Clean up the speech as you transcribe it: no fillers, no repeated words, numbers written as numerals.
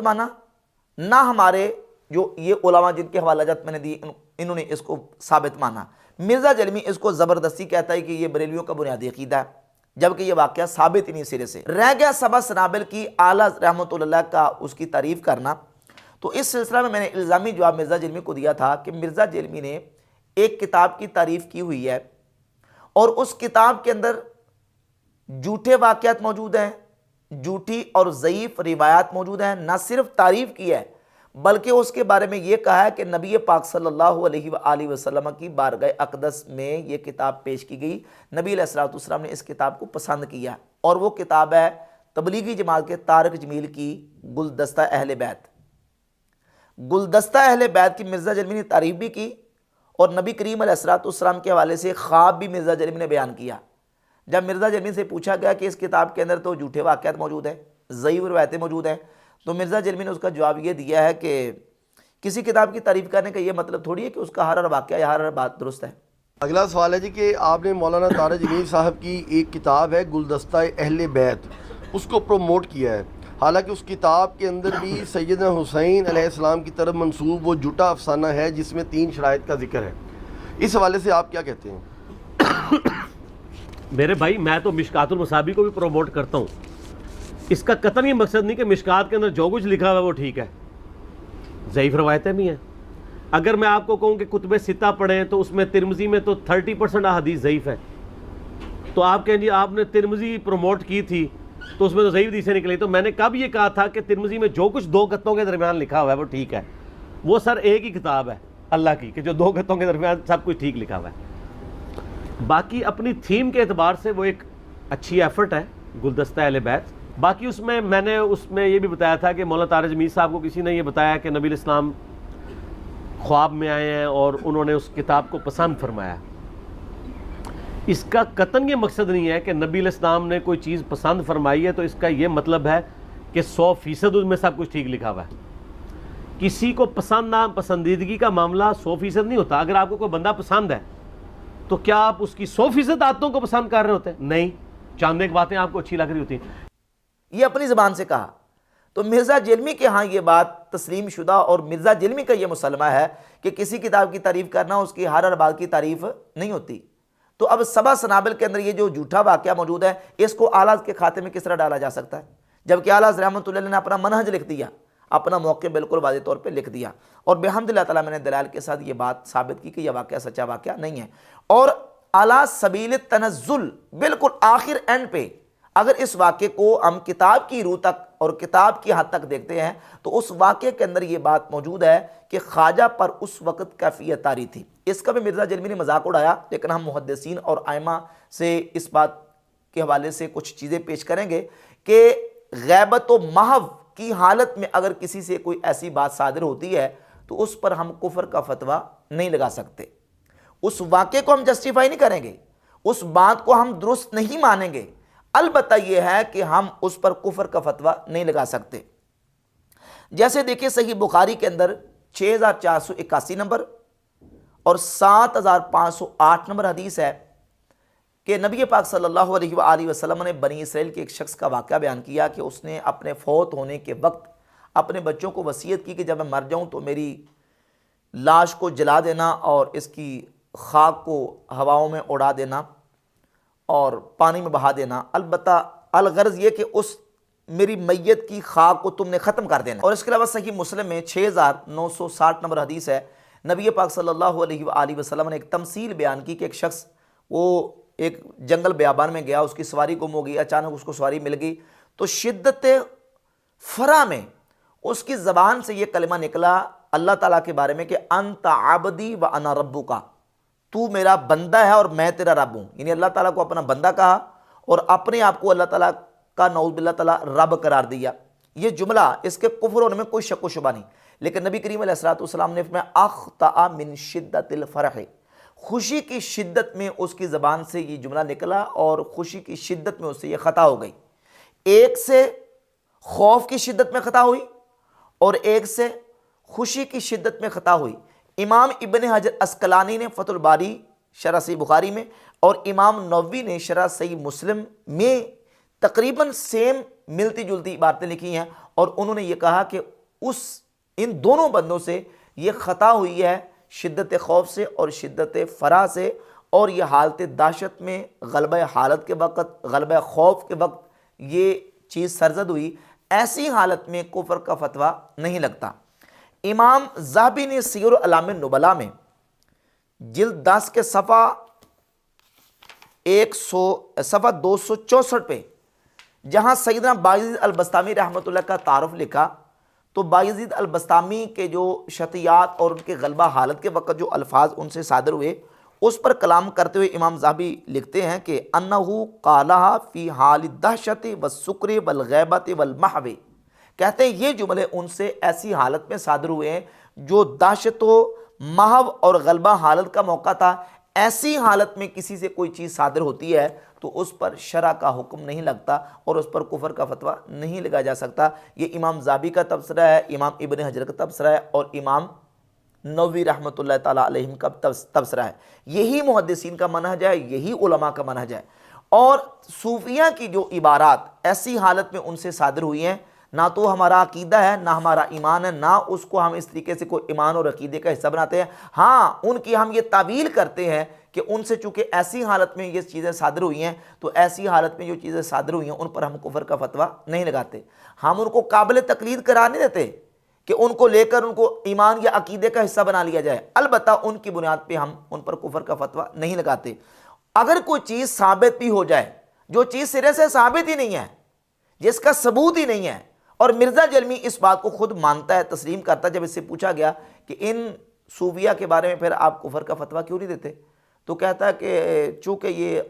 مانا نہ ہمارے جو یہ علماء جن کے حوالہ جات میں نے دی انہوں نے اس کو ثابت مانا۔ مرزا جلمی اس کو زبردستی کہتا ہے کہ یہ بریلیوں کا بنیادی عقیدہ ہے، جبکہ یہ واقعہ ثابت ہی نہیں سرے سے۔ رہ گیا سبا سنابل کی اعلیٰ رحمۃ اللہ کا اس کی تعریف کرنا، تو اس سلسلہ میں نے الزامی جواب مرزا جلمی کو دیا تھا کہ مرزا جلمی نے ایک کتاب کی تعریف کی ہوئی ہے اور اس کتاب کے اندر جھوٹے واقعات موجود ہیں، جھوٹی اور ضعیف روایات موجود ہیں۔ نہ صرف تعریف کی ہے بلکہ اس کے بارے میں یہ کہا ہے کہ نبی پاک صلی اللہ علیہ وآلہ وسلم کی بارگاہ اقدس میں یہ کتاب پیش کی گئی، نبی علیہ السلام نے اس کتاب کو پسند کیا، اور وہ کتاب ہے تبلیغی جماعت کے طارق جمیل کی گلدستہ اہل بیت۔ گلدستہ اہل بیت کی مرزا جلمی نے تعریف بھی کی اور نبی کریم علیہ السلام کے حوالے سے خواب بھی مرزا جلمی نے بیان کیا۔ جب مرزا جلمی سے پوچھا گیا کہ اس کتاب کے اندر تو جھوٹے واقعات موجود ہیں، ضعیف روایتیں موجود ہیں، تو مرزا جلمی نے اس کا جواب یہ دیا ہے کہ کسی کتاب کی تعریف کرنے کا یہ مطلب تھوڑی ہے کہ اس کا ہر واقعہ یا ہر بات درست ہے۔ اگلا سوال ہے جی کہ آپ نے مولانا طارق جمیل صاحب کی ایک کتاب ہے گلدستہ اہل بیت، اس کو پروموٹ کیا ہے، حالانکہ اس کتاب کے اندر بھی سیدنا حسین علیہ السلام کی طرف منسوب وہ جھوٹا افسانہ ہے جس میں 3 شرائط کا ذکر ہے، اس حوالے سے آپ کیا کہتے ہیں؟ میرے بھائی میں تو مشکات المصابیح کو بھی پروموٹ کرتا ہوں، اس کا قطعاً یہ مقصد نہیں کہ مشکات کے اندر جو کچھ لکھا ہوا ہے وہ ٹھیک ہے، ضعیف روایتیں بھی ہیں۔ اگر میں آپ کو کہوں کہ کتب ستہ پڑھیں تو اس میں ترمذی میں تو 30% احادیث ضعیف ہے، تو آپ کہیں جی آپ نے ترمذی پروموٹ کی تھی تو اس میں تو ضعیف حدیثیں نکلی، تو میں نے کب یہ کہا تھا کہ ترمذی میں جو کچھ 2 گتوں کے درمیان لکھا ہوا ہے وہ ٹھیک ہے؟ وہ سر ایک ہی کتاب ہے اللہ کی کہ جو 2 گتوں کے درمیان سب کچھ ٹھیک لکھا ہوا ہے۔ باقی اپنی تھیم کے اعتبار سے وہ ایک اچھی ایفرٹ ہے گلدستہ اہل بیت۔ باقی اس میں یہ بھی بتایا تھا کہ مولانا طارق جمیل صاحب کو کسی نے یہ بتایا کہ نبی الاسلام خواب میں آئے ہیں اور انہوں نے اس کتاب کو پسند فرمایا۔ اس کا قطعاً یہ مقصد نہیں ہے کہ نبی الاسلام نے کوئی چیز پسند فرمائی ہے تو اس کا یہ مطلب ہے کہ 100% اس میں سب کچھ ٹھیک لکھا ہوا ہے۔ کسی کو پسند نہ پسندیدگی کا معاملہ 100% نہیں ہوتا۔ اگر آپ کو کوئی بندہ پسند ہے تو کیا آپ اس کی 100% عادتوں کو پسند کر رہے ہوتے ہیں؟ نہیں، چاند ایک باتیں آپ کو اچھی لگ رہی ہوتی ہیں۔ یہ اپنی زبان سے کہا، تو مرزا جلمی کے ہاں یہ بات تسلیم شدہ اور مرزا جلمی کا یہ مسلمہ ہے کہ کسی کتاب کی تعریف کرنا اس کی ہر بات کی تعریف نہیں ہوتی۔ تو اب سبا سنابل کے اندر یہ جو جھوٹا واقعہ موجود ہے اس کو اعلیٰ کے کھاتے میں کس طرح ڈالا جا سکتا ہے، جبکہ اعلیٰ رحمۃ اللہ نے اپنا منہج لکھ دیا، اپنا موقع بالکل واضح طور پہ لکھ دیا، اور بحمد اللہ تعالیٰ میں نے دلائل کے ساتھ یہ بات ثابت کی کہ یہ واقعہ سچا واقعہ نہیں ہے۔ اور اعلیٰ سبیل تنزل بالکل آخر اینڈ پہ اگر اس واقعے کو ہم کتاب کی روح تک اور کتاب کی حد تک دیکھتے ہیں تو اس واقعے کے اندر یہ بات موجود ہے کہ خواجہ پر اس وقت کیفیت طاری تھی۔ اس کا بھی مرزا جلمی نے مذاق اڑایا، لیکن ہم محدثین اور ائمہ سے اس بات کے حوالے سے کچھ چیزیں پیش کریں گے کہ غیبت و محو کی حالت میں اگر کسی سے کوئی ایسی بات صادر ہوتی ہے تو اس پر ہم کفر کا فتویٰ نہیں لگا سکتے، اس واقعے کو ہم جسٹیفائی نہیں کریں گے، اس بات کو ہم درست نہیں مانیں گے، البتہ یہ ہے کہ ہم اس پر کفر کا فتویٰ نہیں لگا سکتے۔ جیسے دیکھیں صحیح بخاری کے اندر 6481 نمبر اور 7508 نمبر حدیث ہے کہ نبی پاک صلی اللہ علیہ وآلہ وسلم نے بنی اسرائیل کے ایک شخص کا واقعہ بیان کیا کہ اس نے اپنے فوت ہونے کے وقت اپنے بچوں کو وصیت کی کہ جب میں مر جاؤں تو میری لاش کو جلا دینا اور اس کی خاک کو ہواؤں میں اڑا دینا اور پانی میں بہا دینا، البتہ الغرض یہ کہ اس میری میت کی خاک کو تم نے ختم کر دینا۔ اور اس کے علاوہ صحیح مسلم میں 6960 نمبر حدیث ہے، نبی پاک صلی اللہ علیہ وآلہ وسلم نے ایک تمثیل بیان کی کہ ایک شخص وہ ایک جنگل بیابان میں گیا، اس کی سواری گم ہو گئی، اچانک اس کو سواری مل گئی تو شدت فرح میں اس کی زبان سے یہ کلمہ نکلا اللہ تعالیٰ کے بارے میں کہ انت عبدی و انا ربک، تو میرا بندہ ہے اور میں تیرا رب ہوں، یعنی اللہ تعالیٰ کو اپنا بندہ کہا اور اپنے آپ کو اللہ تعالیٰ کا نعوذ باللہ تعالیٰ رب قرار دیا۔ یہ جملہ اس کے کفر ہونے میں کوئی شک و شبہ نہیں، لیکن نبی کریم علیہ السلام نے فرمایا اخطأ من شدت الفرح، خوشی کی شدت میں اس کی زبان سے یہ جملہ نکلا اور خوشی کی شدت میں اس سے یہ خطا ہو گئی۔ ایک سے خوف کی شدت میں خطا ہوئی اور ایک سے خوشی کی شدت میں خطا ہوئی۔ امام ابن حجر اسقلانی نے فتح الباری شرح صحیح بخاری میں اور امام نووی نے شرح صحیح مسلم میں تقریباً سیم ملتی جلتی باتیں لکھی ہیں اور انہوں نے یہ کہا کہ ان دونوں بندوں سے یہ خطا ہوئی ہے شدت خوف سے اور شدت فرح سے، اور یہ حالت دہشت میں غلبہ حالت کے وقت، غلبہ خوف کے وقت یہ چیز سرزد ہوئی، ایسی حالت میں کفر کا فتویٰ نہیں لگتا۔ امام ذہبی نے سیر اعلام النبلاء میں جلد 10 کے صفحہ 264 پہ جہاں سیدنا بایزید البسطامی رحمۃ اللہ کا تعارف لکھا، تو بایزید البسطامی کے جو شطیات اور ان کے غلبہ حالت کے وقت جو الفاظ ان سے صادر ہوئے اس پر کلام کرتے ہوئے امام ذہبی لکھتے ہیں کہ انہو قالہا فی حال الدہشت والسکر والغیبت والمحو، کہتے ہیں یہ جملے ان سے ایسی حالت میں صادر ہوئے ہیں جو دہشت و محو اور غلبہ حالت کا موقع تھا۔ ایسی حالت میں کسی سے کوئی چیز صادر ہوتی ہے تو اس پر شرع کا حکم نہیں لگتا اور اس پر کفر کا فتویٰ نہیں لگا جا سکتا۔ یہ امام ذہبی کا تبصرہ ہے، امام ابن حجر کا تبصرہ ہے اور امام نووی رحمۃ اللہ تعالیٰ علیہم کا تبصرہ ہے۔ یہی محدثین کا منہج ہے، یہی علماء کا منہج ہے۔ اور صوفیہ کی جو عبارات ایسی حالت میں ان سے صادر ہوئی ہیں، نہ تو ہمارا عقیدہ ہے نہ ہمارا ایمان ہے، نہ اس کو ہم اس طریقے سے کوئی ایمان اور عقیدے کا حصہ بناتے ہیں۔ ہاں ان کی ہم یہ تعویل کرتے ہیں کہ ان سے چونکہ ایسی حالت میں یہ چیزیں صادر ہوئی ہیں تو ایسی حالت میں جو چیزیں صادر ہوئی ہیں ان پر ہم کفر کا فتویٰ نہیں لگاتے۔ ہم ان کو قابل تقلید قرار نہیں دیتے کہ ان کو لے کر ان کو ایمان یا عقیدے کا حصہ بنا لیا جائے، البتہ ان کی بنیاد پہ ہم ان پر کفر کا فتویٰ نہیں لگاتے۔ اگر کوئی چیز ثابت بھی ہو جائے، جو چیز سرے سے ثابت ہی نہیں ہے، جس کا ثبوت ہی نہیں ہے، اور مرزا جلمی اس بات کو خود مانتا ہے، تسلیم کرتا ہے، جب اس سے پوچھا گیا کہ ان صوفیہ کے بارے میں پھر آپ کفر کا فتویٰ کیوں نہیں دیتے، تو کہتا ہے کہ چونکہ یہ